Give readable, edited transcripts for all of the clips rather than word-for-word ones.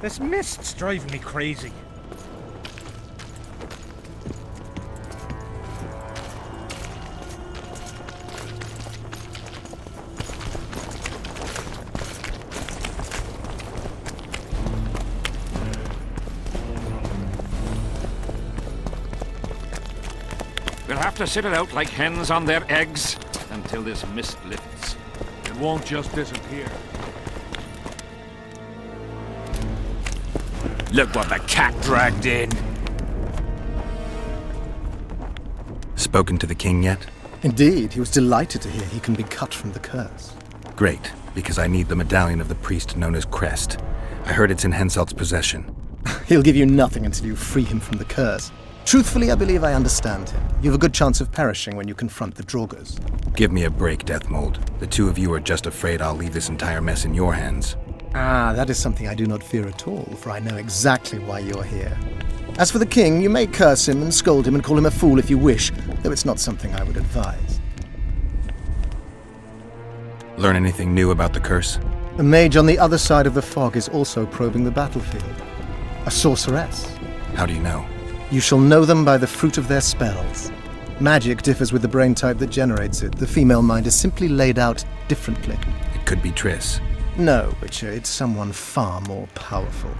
This mist's driving me crazy. We'll have to sit it out like hens on their eggs until this mist lifts. It won't just disappear. Look what the cat dragged in. Spoken to the king yet? Indeed, he was delighted to hear he can be cut from the curse. Great, because I need the medallion of the priest known as Crest. I heard it's in Henselt's possession. He'll give you nothing until you free him from the curse. Truthfully, I believe I understand him. You have a good chance of perishing when you confront the Draugrs. Give me a break, Deathmold. The two of you are just afraid I'll leave this entire mess in your hands. Ah, that is something I do not fear at all, for I know exactly why you're here. As for the king, you may curse him and scold him and call him a fool if you wish, though it's not something I would advise. Learn anything new about the curse? A mage on the other side of the fog is also probing the battlefield. A sorceress. How do you know? You shall know them by the fruit of their spells. Magic differs with the brain type that generates it. The female mind is simply laid out differently. It could be Triss. No, Witcher, it's someone far more powerful.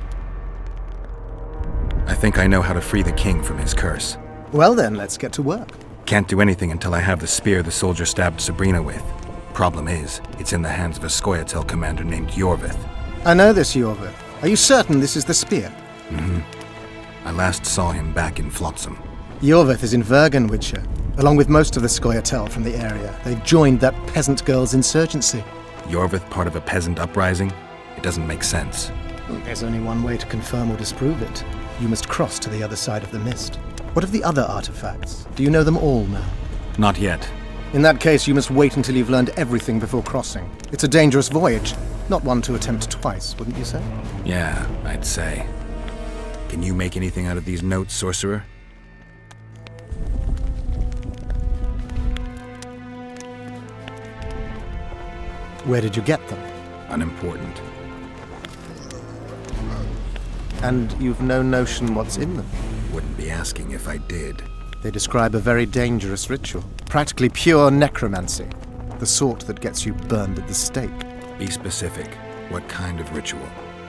I think I know how to free the king from his curse. Well then, let's get to work. Can't do anything until I have the spear the soldier stabbed Sabrina with. Problem is, it's in the hands of a Scoia'tael commander named Yorvith. I know this, Yorvith. Are you certain this is the spear? Mm-hmm. I last saw him back in Flotsam. Yorvith is in Vergen, Witcher, along with most of the Scoia'tael from the area. They've joined that peasant girl's insurgency. Yorvith part of a peasant uprising? It doesn't make sense. There's only one way to confirm or disprove it. You must cross to the other side of the mist. What of the other artifacts? Do you know them all now? Not yet. In that case, you must wait until you've learned everything before crossing. It's a dangerous voyage, not one to attempt twice, wouldn't you say? Yeah, I'd say. Can you make anything out of these notes, sorcerer? Where did you get them? Unimportant. And you've no notion what's in them? Wouldn't be asking if I did. They describe a very dangerous ritual. Practically pure necromancy. The sort that gets you burned at the stake. Be specific. What kind of ritual?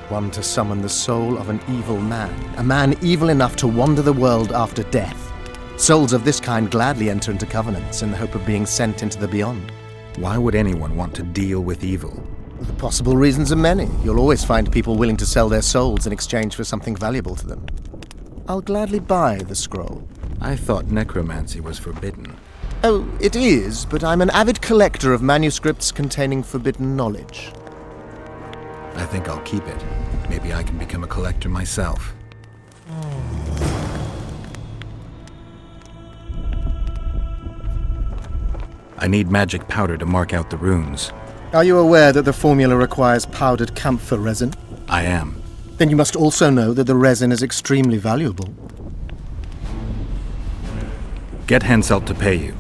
One to summon the soul of an evil man. A man evil enough to wander the world after death. Souls of this kind gladly enter into covenants in the hope of being sent into the beyond. Why would anyone want to deal with evil? The possible reasons are many. You'll always find people willing to sell their souls in exchange for something valuable to them. I'll gladly buy the scroll. I thought necromancy was forbidden. Oh, it is, but I'm an avid collector of manuscripts containing forbidden knowledge. I think I'll keep it. Maybe I can become a collector myself. I need magic powder to mark out the runes. Are you aware that the formula requires powdered camphor resin? I am. Then you must also know that the resin is extremely valuable. Get Henselt to pay you.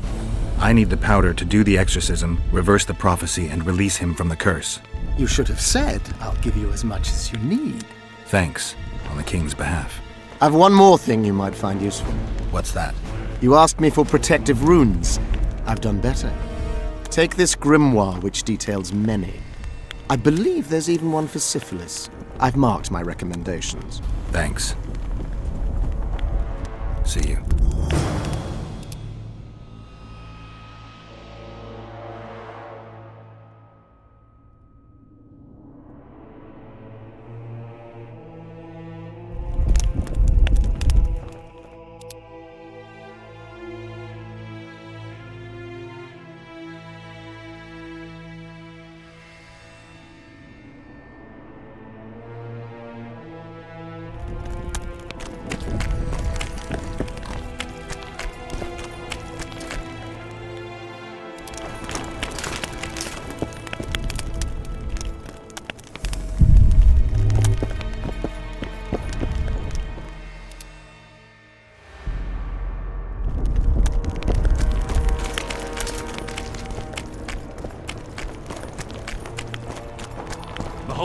I need the powder to do the exorcism, reverse the prophecy, and release him from the curse. You should have said, I'll give you as much as you need. Thanks, on the king's behalf. I've one more thing you might find useful. What's that? You asked me for protective runes. I've done better. Take this grimoire, which details many. I believe there's even one for syphilis. I've marked my recommendations. Thanks. See you.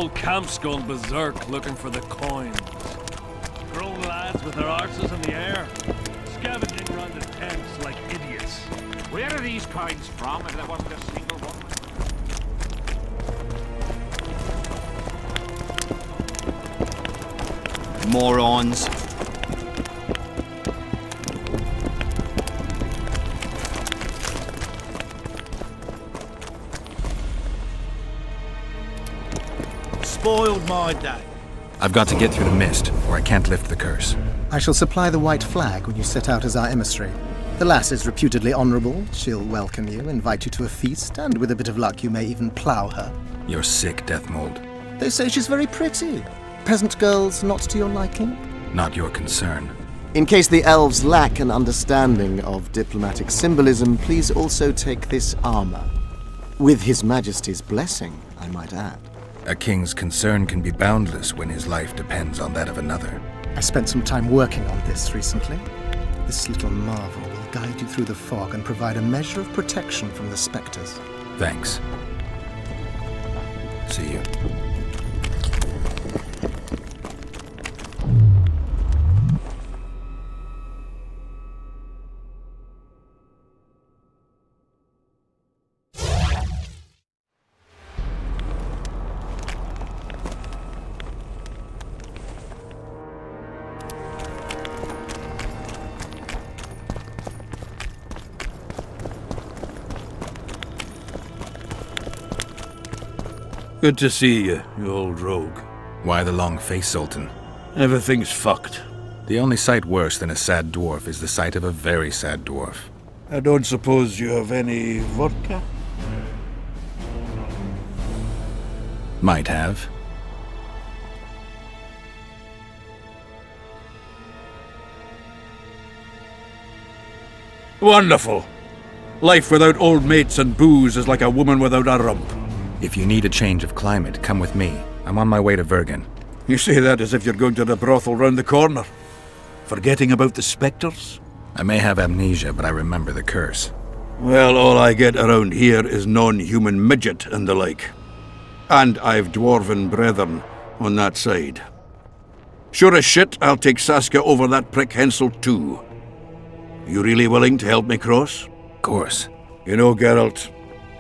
whole camp's gone berserk looking for the coins. Grown lads with their arses in the air, scavenging round the tents like idiots. Where are these coins from if there wasn't a single one? Morons. Spoiled my day. I've got to get through the mist, or I can't lift the curse. I shall supply the white flag when you set out as our emissary. The lass is reputedly honourable. She'll welcome you, invite you to a feast, and with a bit of luck you may even plough her. You're sick, Death Mold. They say she's very pretty. Peasant girls not to your liking? Not your concern. In case the elves lack an understanding of diplomatic symbolism, please also take this armor. With His Majesty's blessing, I might add. A king's concern can be boundless when his life depends on that of another. I spent some time working on this recently. This little marvel will guide you through the fog and provide a measure of protection from the spectres. Thanks. See you. Good to see you, you old rogue. Why the long face, Sultan? Everything's fucked. The only sight worse than a sad dwarf is the sight of a very sad dwarf. I don't suppose you have any vodka? Might have. Wonderful. Life without old mates and booze is like a woman without a rump. If you need a change of climate, come with me. I'm on my way to Vergen. You say that as if you're going to the brothel round the corner. Forgetting about the spectres? I may have amnesia, but I remember the curse. Well, all I get around here is non-human midget and the like. And I've dwarven brethren on that side. Sure as shit, I'll take Saskia over that prick Hensel too. You really willing to help me cross? Of course. You know, Geralt,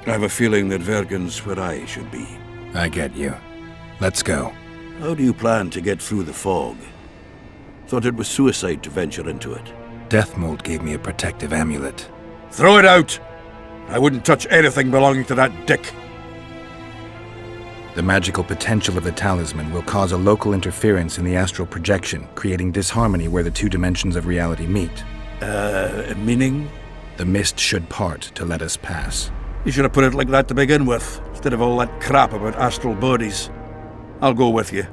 I have a feeling that Vergen's where I should be. I get you. Let's go. How do you plan to get through the fog? Thought it was suicide to venture into it. Death Mold gave me a protective amulet. Throw it out! I wouldn't touch anything belonging to that dick. The magical potential of the talisman will cause a local interference in the astral projection, creating disharmony where the two dimensions of reality meet. Meaning? The mist should part to let us pass. You should have put it like that to begin with, instead of all that crap about astral bodies. I'll go with you.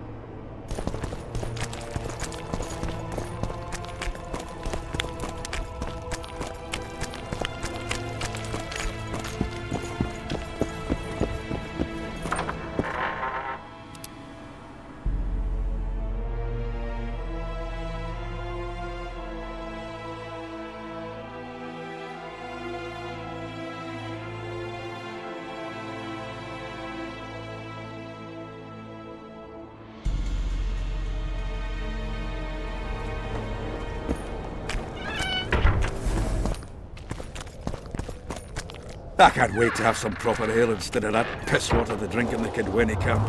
I can't wait to have some proper ale instead of that piss water they drink in the Kidwini camp.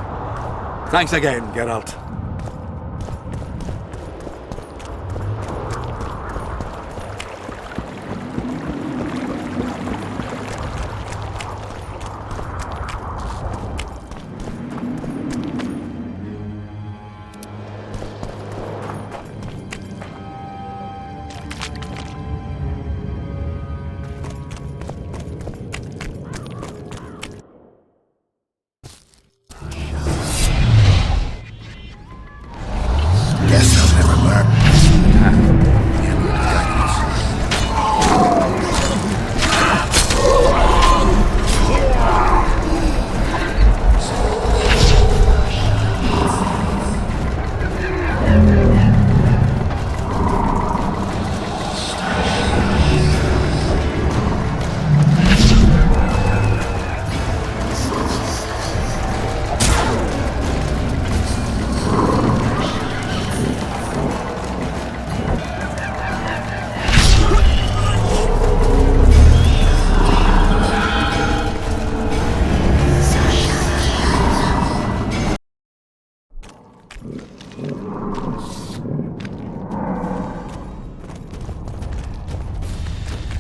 Thanks again, Geralt. Guess I'll never learn.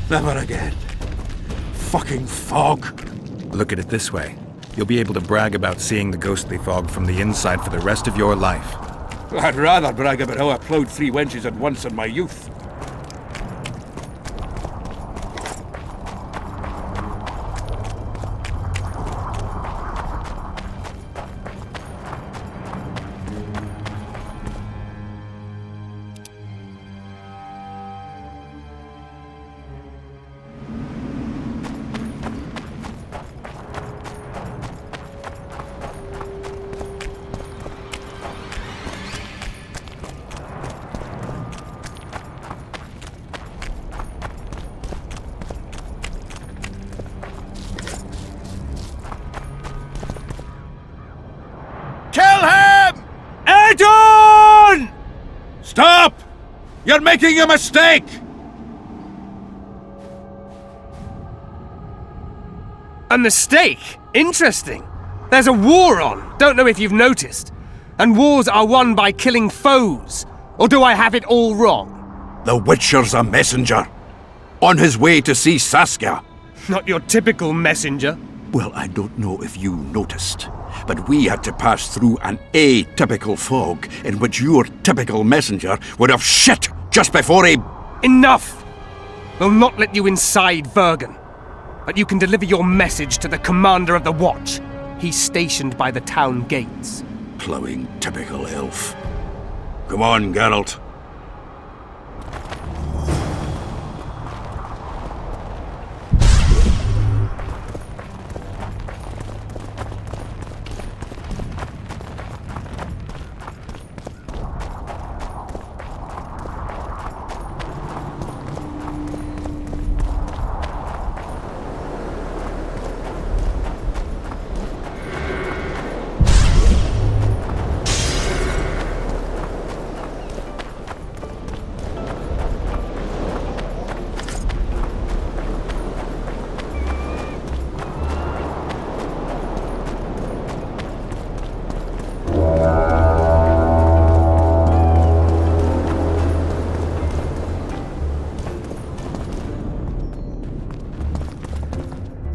Never again. Fucking fog. Look at it this way. You'll be able to brag about seeing the ghostly fog from the inside for the rest of your life. I'd rather brag about how I ploughed 3 wenches at once in my youth. Kill him! Adon! Stop! You're making a mistake! A mistake? Interesting. There's a war on, don't know if you've noticed. And wars are won by killing foes. Or do I have it all wrong? The Witcher's a messenger. On his way to see Saskia. Not your typical messenger. Well, I don't know if you noticed, but we had to pass through an atypical fog in which your typical messenger would have shit just before he... Enough! We'll not let you inside Vergen. But you can deliver your message to the commander of the watch. He's stationed by the town gates. Ploughing typical elf. Come on, Geralt.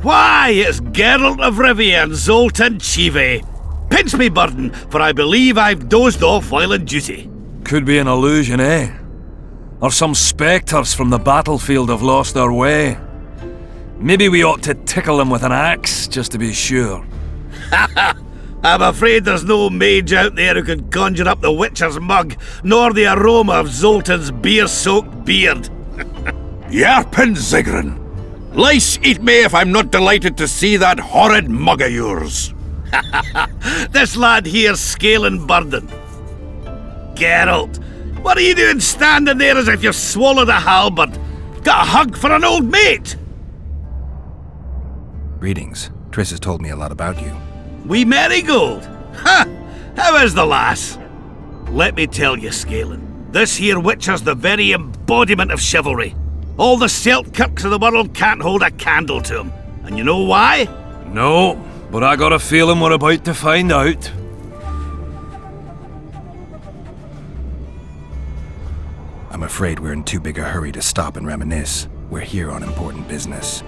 Why, it's Geralt of Rivia and Zoltan Chive. Pinch me, burden, for I believe I've dozed off while on duty. Could be an illusion, eh? Or some spectres from the battlefield have lost their way. Maybe we ought to tickle them with an axe, just to be sure. I'm afraid there's no mage out there who can conjure up the Witcher's mug, nor the aroma of Zoltan's beer-soaked beard. Yarpin Zigrin! Lice eat me if I'm not delighted to see that horrid mug of yours. This lad here's scaling burden. Geralt, what are you doing standing there as if you've swallowed a halberd? Got a hug for an old mate? Greetings. Triss has told me a lot about you. Wee Marigold? Ha! How is the lass? Let me tell you, Scaling, this here Witcher's the very embodiment of chivalry. All the Selkirks of the world can't hold a candle to him. And you know why? No, but I got a feeling we're about to find out. I'm afraid we're in too big a hurry to stop and reminisce. We're here on important business.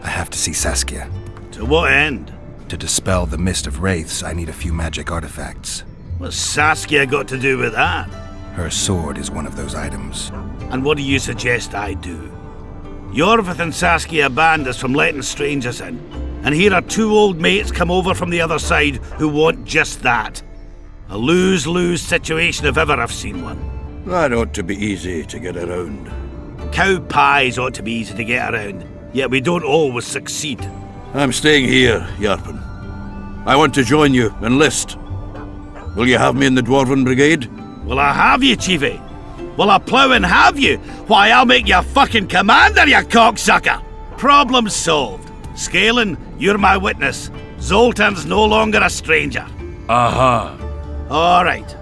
I have to see Saskia. To what end? To dispel the mist of wraiths, I need a few magic artifacts. What's Saskia got to do with that? Her sword is one of those items. And what do you suggest I do? Yorvith and Saskia banned us from letting strangers in. And here are 2 old mates come over from the other side who want just that. A lose-lose situation if ever I've seen one. That ought to be easy to get around. Cow pies ought to be easy to get around, yet we don't always succeed. I'm staying here, Yarpin. I want to join you, enlist. Will you have me in the Dwarven Brigade? Will I have you, Chiefy? Will I plough and have you? Why, I'll make you fucking commander, you cocksucker! Problem solved. Scaling, you're my witness. Zoltan's no longer a stranger. Aha. Alright.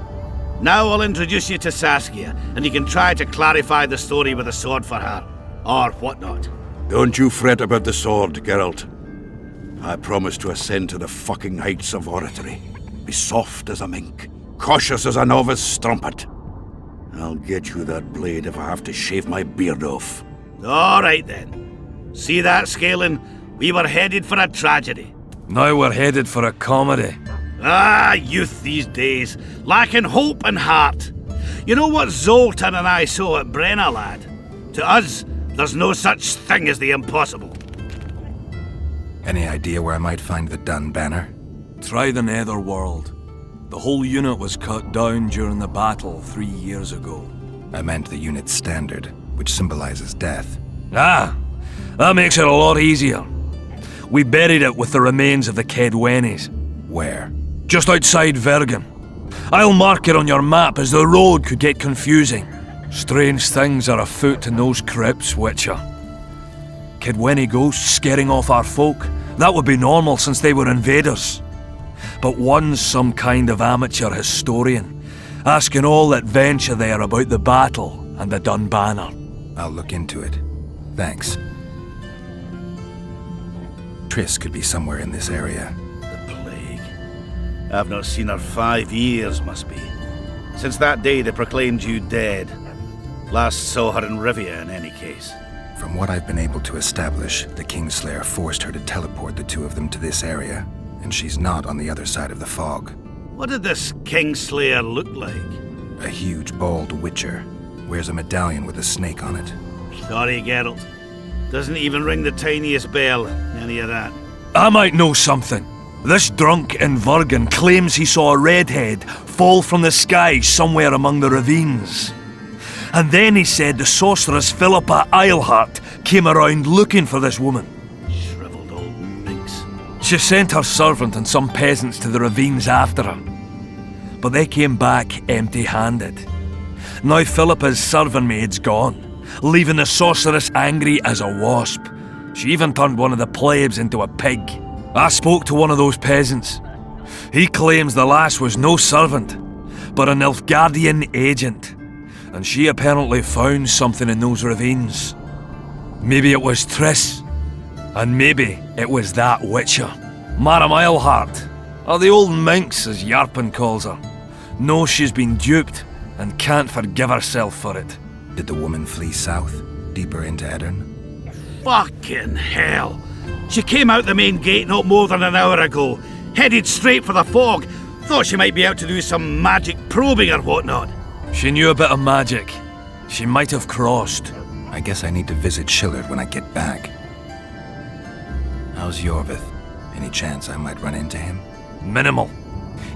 Now I'll introduce you to Saskia, and you can try to clarify the story with a sword for her. Or whatnot. Don't you fret about the sword, Geralt. I promise to ascend to the fucking heights of oratory. Be soft as a mink, cautious as a novice strumpet. I'll get you that blade if I have to shave my beard off. All right then. See that, Scalen? We were headed for a tragedy. Now we're headed for a comedy. Ah, youth these days, lacking hope and heart. You know what Zoltan and I saw at Brenna, lad? To us, there's no such thing as the impossible. Any idea where I might find the Dun banner? Try the Netherworld. The whole unit was cut down during the battle 3 years ago. I meant the unit's standard, which symbolizes death. Ah, that makes it a lot easier. We buried it with the remains of the Kedwenis. Where? Just outside Vergen. I'll mark it on your map as the road could get confusing. Strange things are afoot in those crypts, Witcher. Kedweni ghosts scaring off our folk. That would be normal since they were invaders. But one's some kind of amateur historian, asking all that venture there about the battle and the Dun banner. I'll look into it. Thanks. Triss could be somewhere in this area. The plague. I've not seen her 5 years, must be. Since that day they proclaimed you dead. Last saw her in Rivia, in any case. From what I've been able to establish, the Kingslayer forced her to teleport the two of them to this area, and she's not on the other side of the fog. What did this Kingslayer look like? A huge, bald witcher. Wears a medallion with a snake on it. Sorry, Geralt. Doesn't even ring the tiniest bell, any of that. I might know something. This drunk in Vergen claims he saw a redhead fall from the sky somewhere among the ravines. And then he said the sorceress Philippa Eilhart came around looking for this woman. Shriveled old minx. She sent her servant and some peasants to the ravines after her. But they came back empty-handed. Now Philippa's servant maid's gone, leaving the sorceress angry as a wasp. She even turned one of the plebs into a pig. I spoke to one of those peasants. He claims the lass was no servant, but an Nilfgaardian agent. And she apparently found something in those ravines. Maybe it was Triss. And maybe it was that witcher. Madame Eilhart, or the old minx as Yarpen calls her, knows she's been duped and can't forgive herself for it. Did the woman flee south, deeper into Edirn? Fucking hell! She came out the main gate not more than an hour ago, headed straight for the fog. Thought she might be out to do some magic probing or whatnot. She knew a bit of magic. She might have crossed. I guess I need to visit Shillard when I get back. How's Yorvith? Any chance I might run into him? Minimal.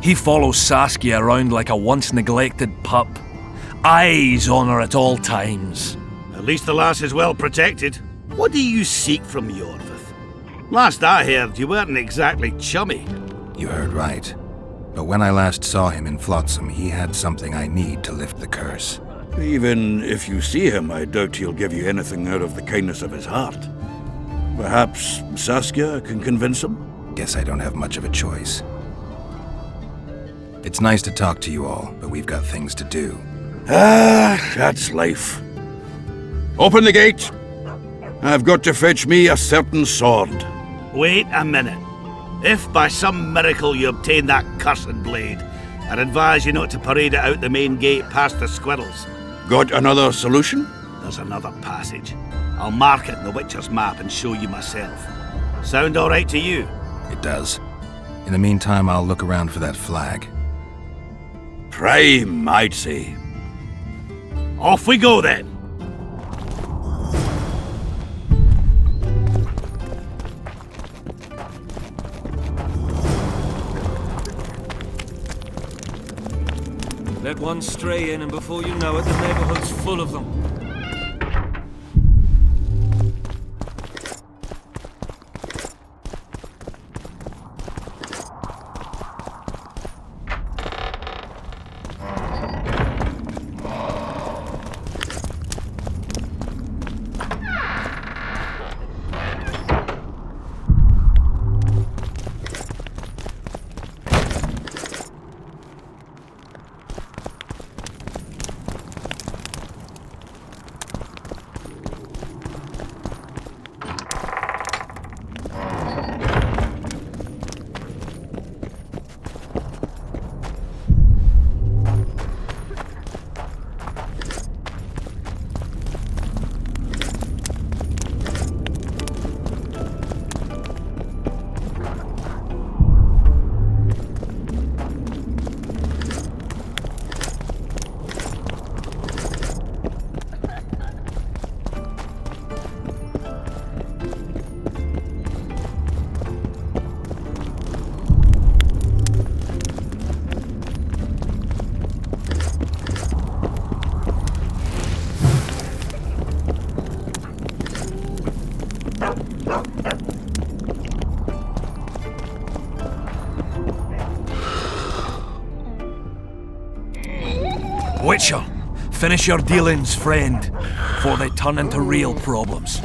He follows Saskia around like a once-neglected pup. Eyes on her at all times. At least the lass is well protected. What do you seek from Yorvith? Last I heard, you weren't exactly chummy. You heard right. But when I last saw him in Flotsam, he had something I need to lift the curse. Even if you see him, I doubt he'll give you anything out of the kindness of his heart. Perhaps Saskia can convince him? Guess I don't have much of a choice. It's nice to talk to you all, but we've got things to do. Ah, that's life. Open the gate! I've got to fetch me a certain sword. Wait a minute. If by some miracle you obtain that cursed blade, I'd advise you not to parade it out the main gate past the squirrels. Got another solution? There's another passage. I'll mark it in the Witcher's map and show you myself. Sound all right to you? It does. In the meantime, I'll look around for that flag. Prime, I'd say. Off we go then. Let one stray in and before you know it, the neighborhood's full of them. Witcher, finish your dealings, friend, before they turn into real problems.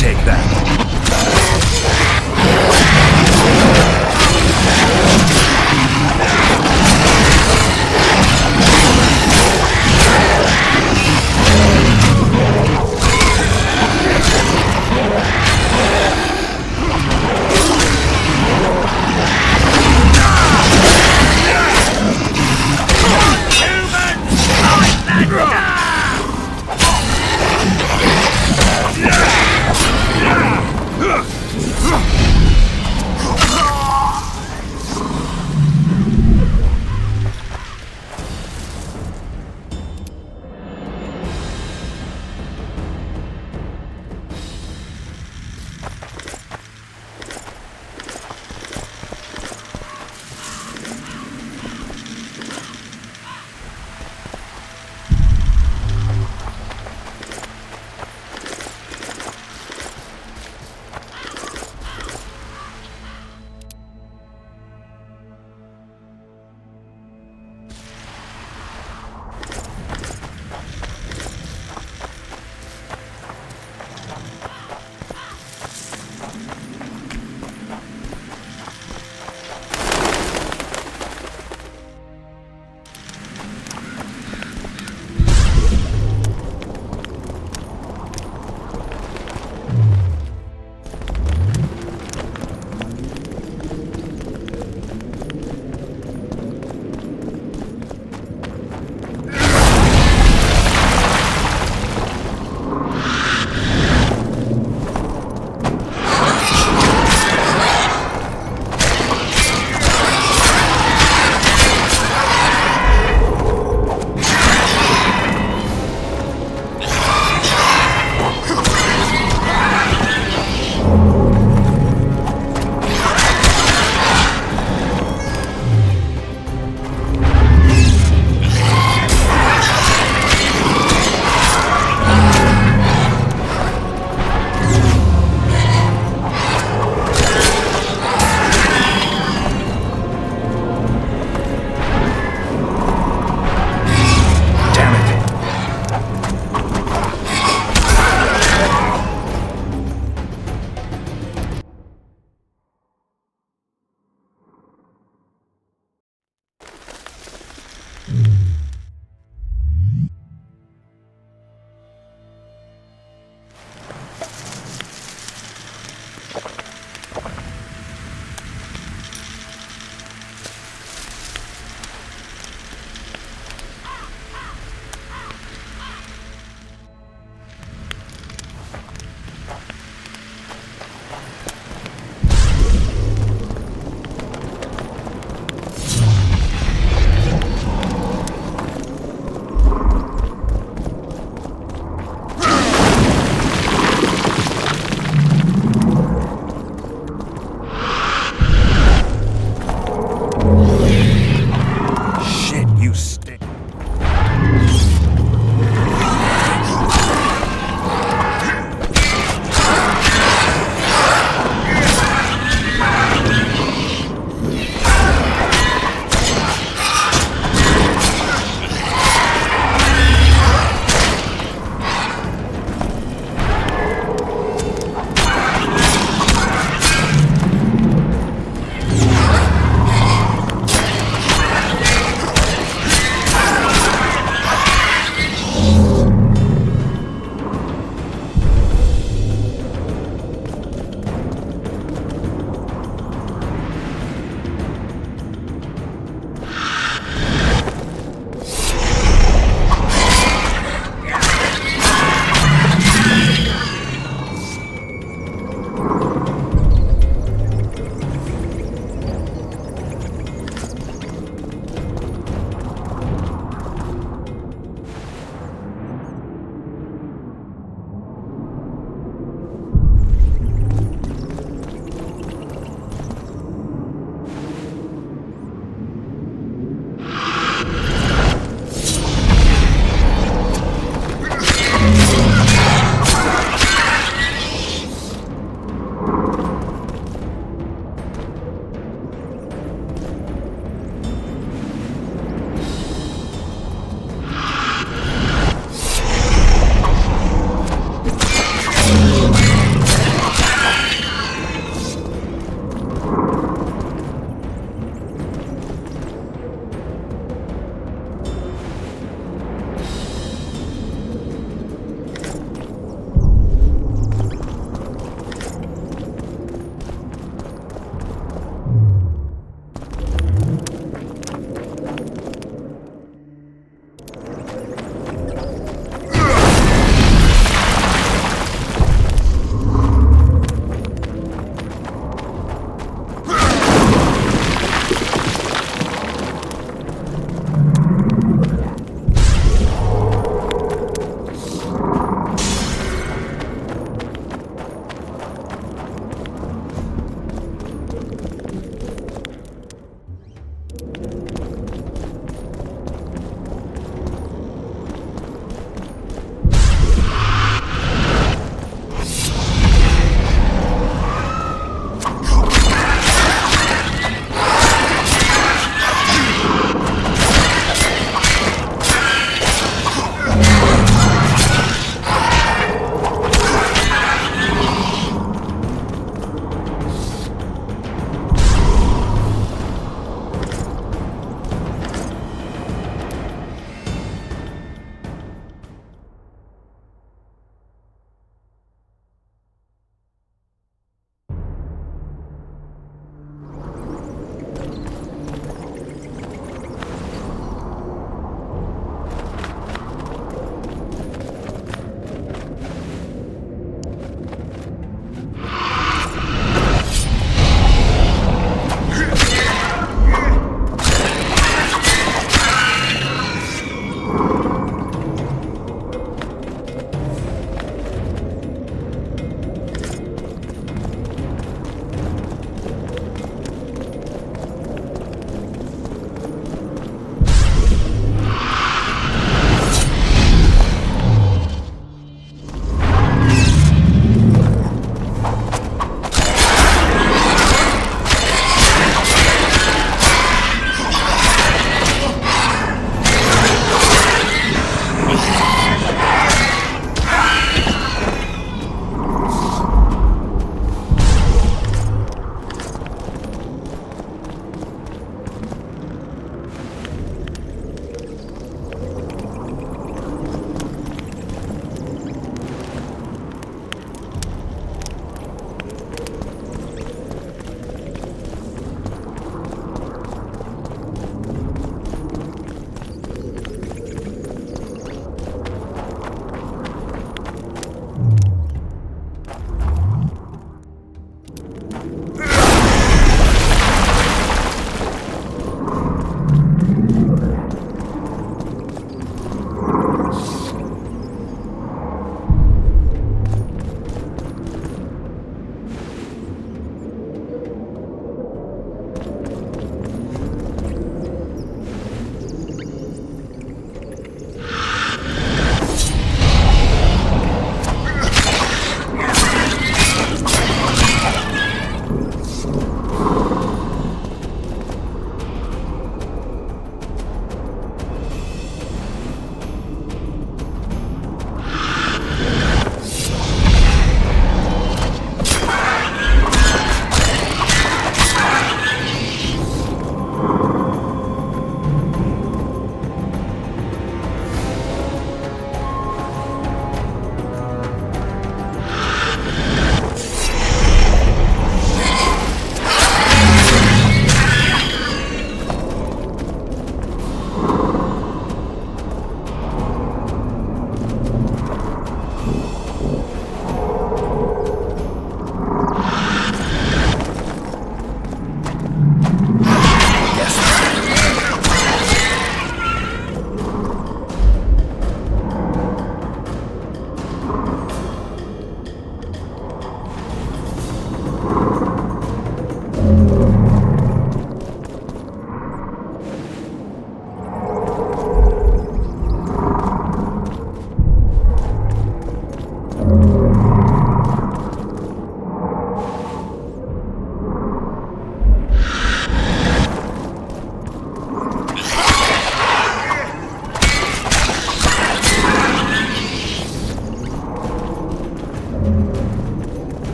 Take that.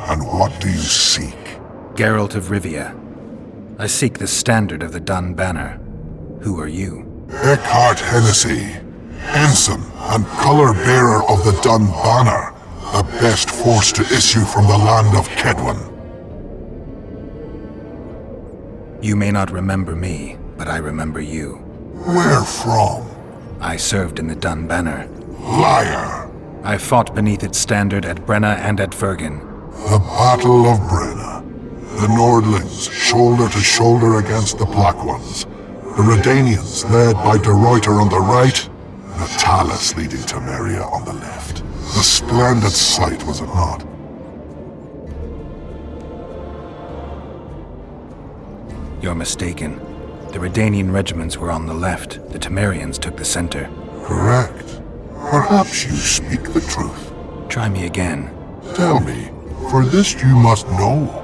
And what do you seek? Geralt of Rivia. I seek the standard of the Dun Banner. Who are you? Eckhart Hennessy, ensign and color-bearer of the Dun Banner, the best force to issue from the land of Kedwen. You may not remember me, but I remember you. Where from? I served in the Dun Banner. Liar! I fought beneath its standard at Brenna and at Vergen. The Battle of Brenna. The Nordlings, shoulder to shoulder against the Black Ones. The Redanians, led by De Ruyter on the right. The Talus leading Temeria on the left. A splendid sight, was it not? You're mistaken. The Redanian regiments were on the left. The Temerians took the center. Correct. Perhaps you speak the truth. Try me again. Tell me, for this you must know.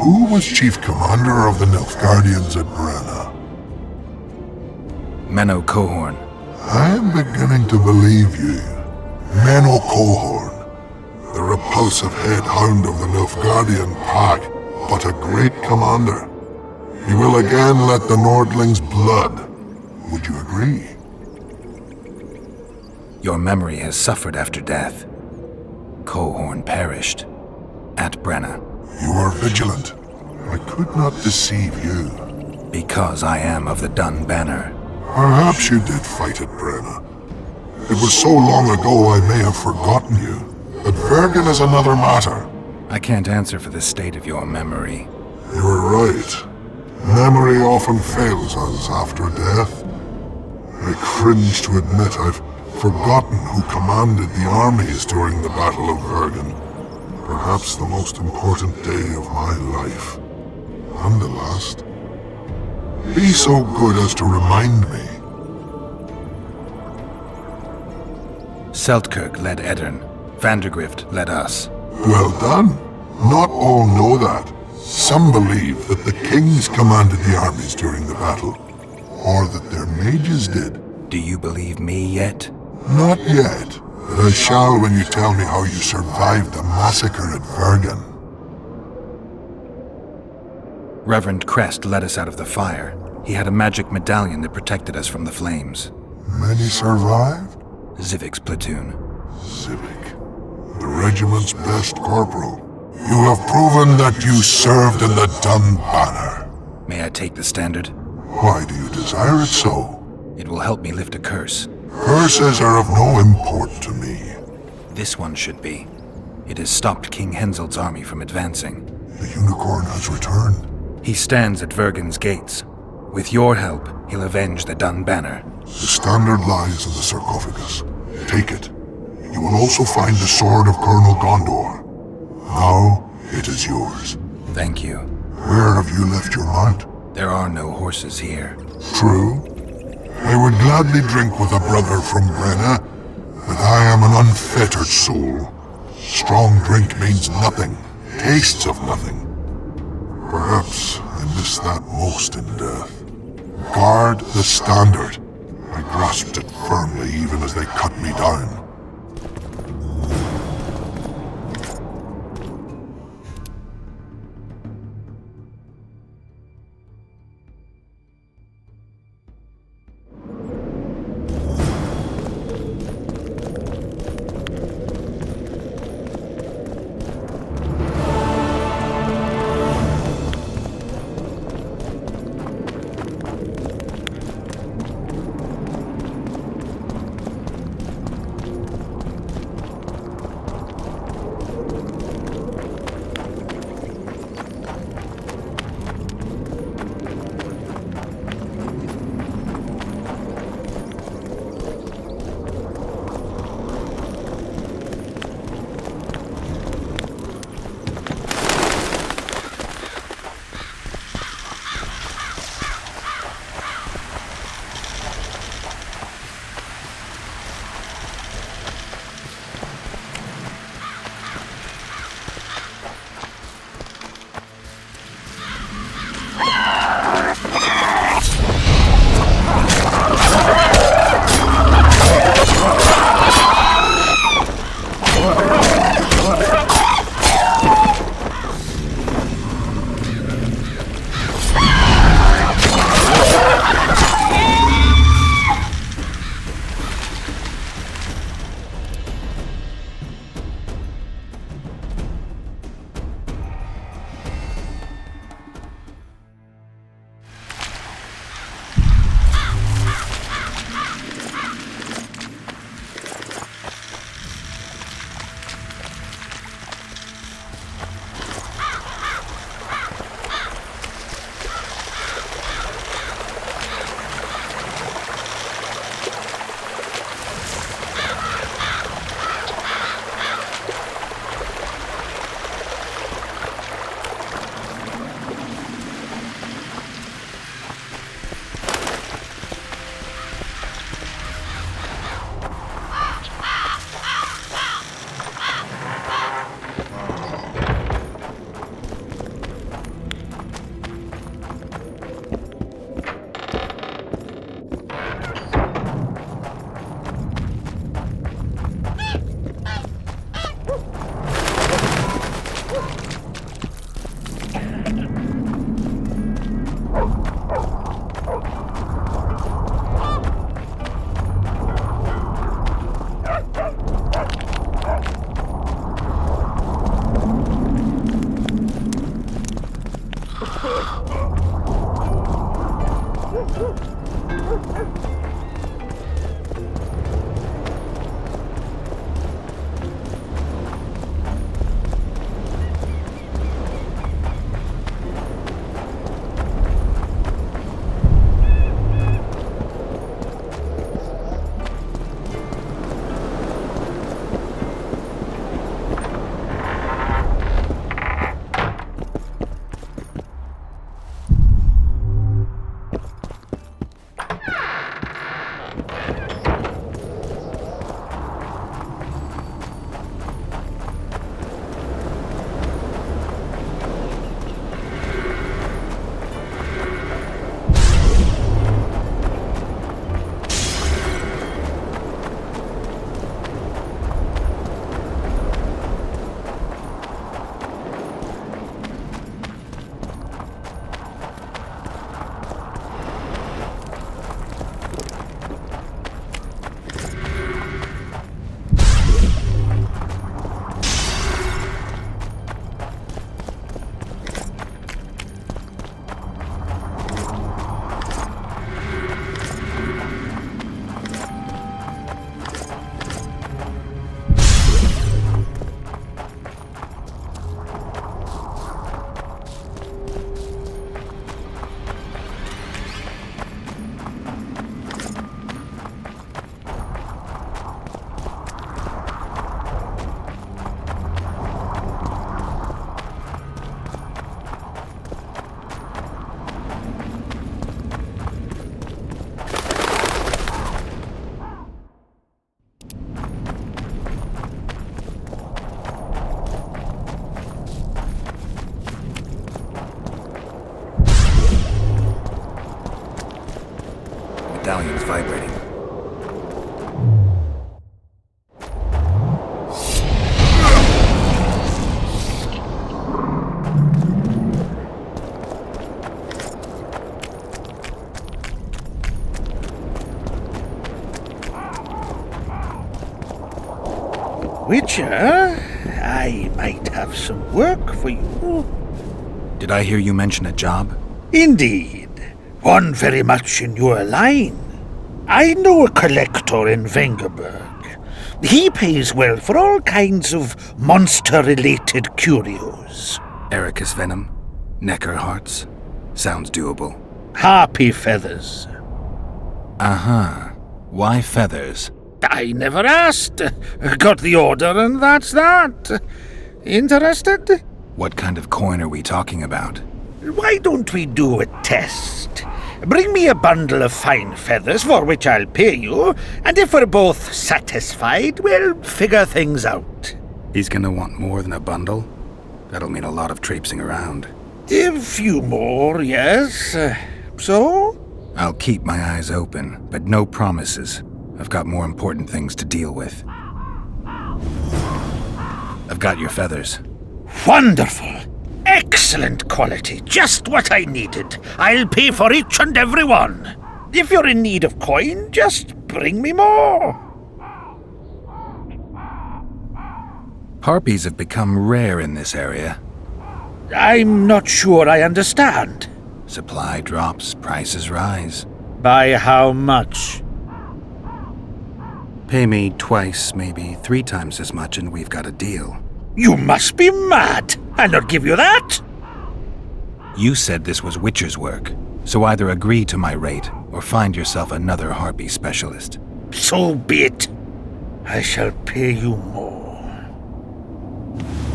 Who was chief commander of the Nilfgaardians at Brenna? Menno Cohorn. I am beginning to believe you. Menno Cohorn, the repulsive head hound of the Nilfgaardian pack, but a great commander. He will again let the Nordlings' blood. Would you agree? Your memory has suffered after death. Cohorn perished. At Brenna. You are vigilant. I could not deceive you. Because I am of the Dun Banner. Perhaps you did fight at Brenna. It was so long ago I may have forgotten you. But Vergen is another matter. I can't answer for the state of your memory. You are right. Memory often fails us after death. I cringe to admit I've forgotten who commanded the armies during the Battle of Vergen. Perhaps the most important day of my life. And the last. Be so good as to remind me. Seltkirk led Eddern. Vandergrift led us. Well done. Not all know that. Some believe that the kings commanded the armies during the battle, or that their mages did. Do you believe me yet? Not yet, but I shall when you tell me how you survived the massacre at Vergen. Reverend Crest led us out of the fire. He had a magic medallion that protected us from the flames. Many survived? Zivik's platoon. Zivik, the regiment's best corporal. You have proven that you served in the Dun Banner. May I take the standard? Why do you desire it so? It will help me lift a curse. Curses are of no import to me. This one should be. It has stopped King Henseld's army from advancing. The unicorn has returned. He stands at Vergen's gates. With your help, he'll avenge the Dun Banner. The standard lies in the sarcophagus. Take it. You will also find the sword of Colonel Gondor. Now, it is yours. Thank you. Where have you left your mount? There are no horses here. True. I would gladly drink with a brother from Brenna, but I am an unfettered soul. Strong drink means nothing, tastes of nothing. Perhaps I miss that most in death. Guard the standard. I grasped it firmly even as they cut me down. medallion's vibrating. Witcher, I might have some work for you. Did I hear you mention a job? Indeed. One very much in your line. I know a collector in Vengerberg. He pays well for all kinds of monster-related curios. Ericus venom? Necker hearts? Sounds doable. Harpy feathers. Uh-huh. Why feathers? I never asked. Got the order and that's that. Interested? What kind of coin are we talking about? Why don't we do a test? Bring me a bundle of fine feathers, for which I'll pay you, and if we're both satisfied, we'll figure things out. He's gonna want more than a bundle? That'll mean a lot of traipsing around. A few more, yes. So? I'll keep my eyes open, but no promises. I've got more important things to deal with. I've got your feathers. Wonderful. Excellent quality. Just what I needed. I'll pay for each and every one. If you're in need of coin, just bring me more. Harpies have become rare in this area. I'm not sure I understand. Supply drops, prices rise. By how much? Pay me twice, maybe 3 times as much, and we've got a deal. You must be mad. I'll not give you that. You said this was Witcher's work, so either agree to my rate or find yourself another harpy specialist. So be it. I shall pay you more.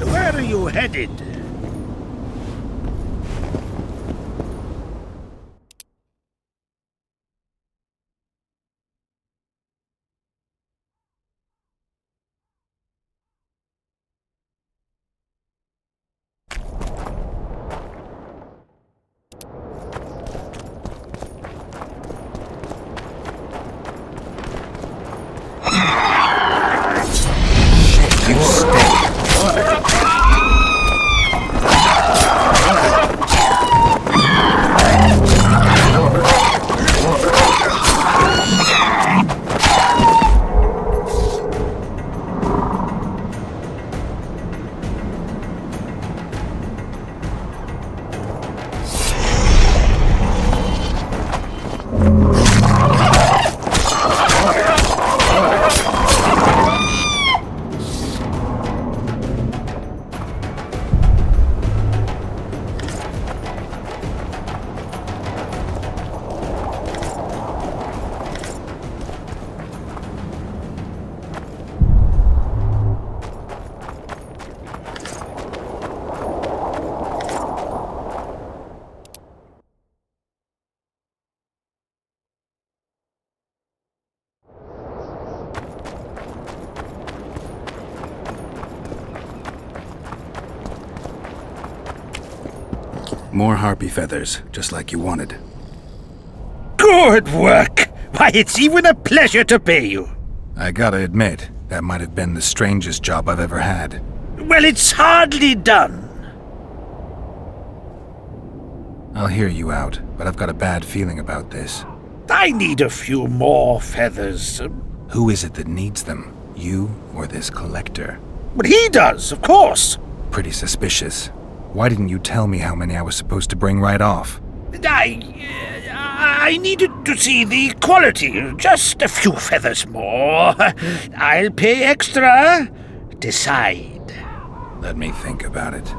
Where are you headed? More harpy feathers, just like you wanted. Good work! Why, it's even a pleasure to pay you. I gotta admit, that might have been the strangest job I've ever had. Well, it's hardly done. I'll hear you out, but I've got a bad feeling about this. I need a few more feathers. Who is it that needs them? You or this collector? But he does, of course. Pretty suspicious. Why didn't you tell me how many I was supposed to bring right off? I needed to see the quality. Just a few feathers more. I'll pay extra. Decide. Let me think about it.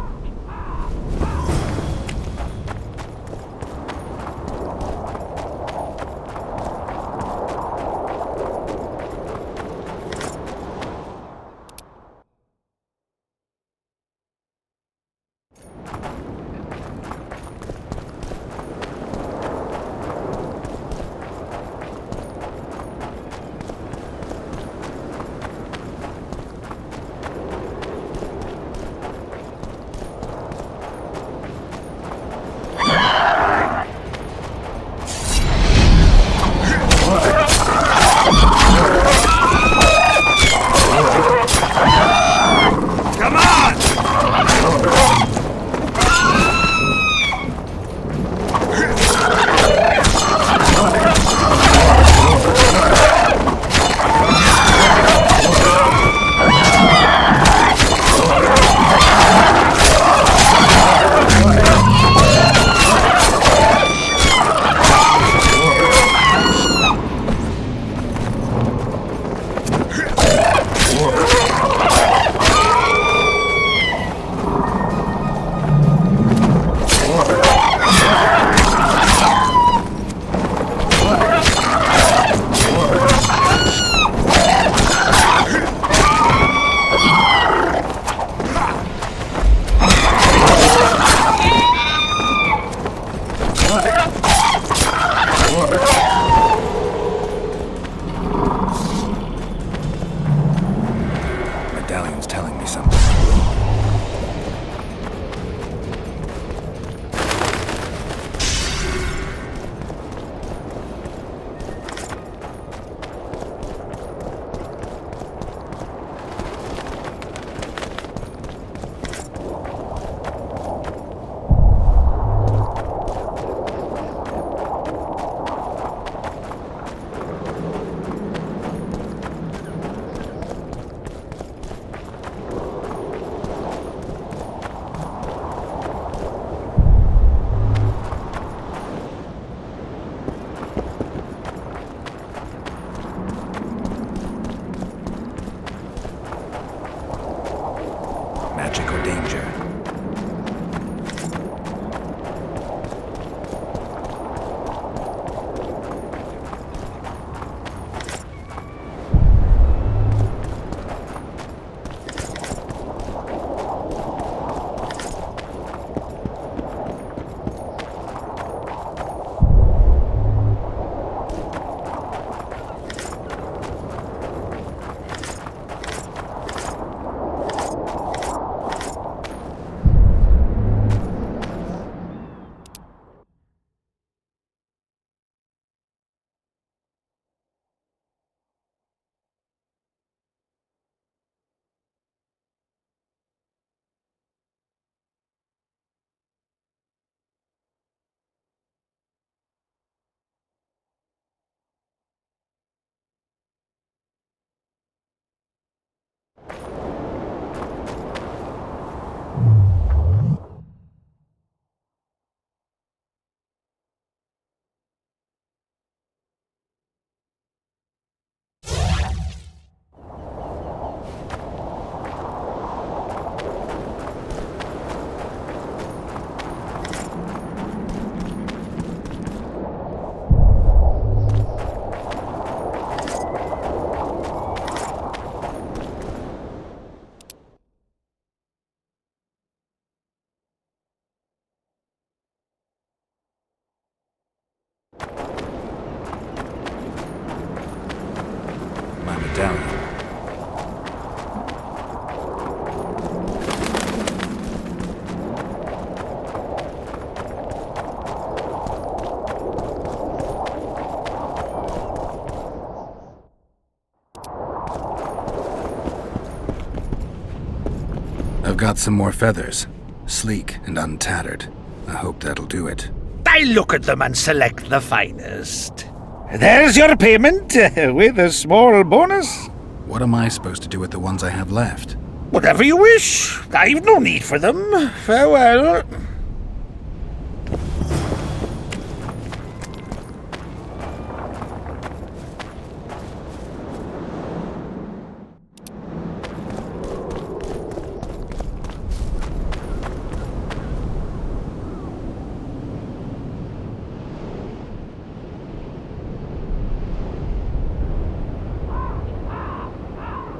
got some more feathers. Sleek and untattered. I hope that'll do it. I look at them and select the finest. There's your payment, with a small bonus. What am I supposed to do with the ones I have left? Whatever you wish. I've no need for them. Farewell.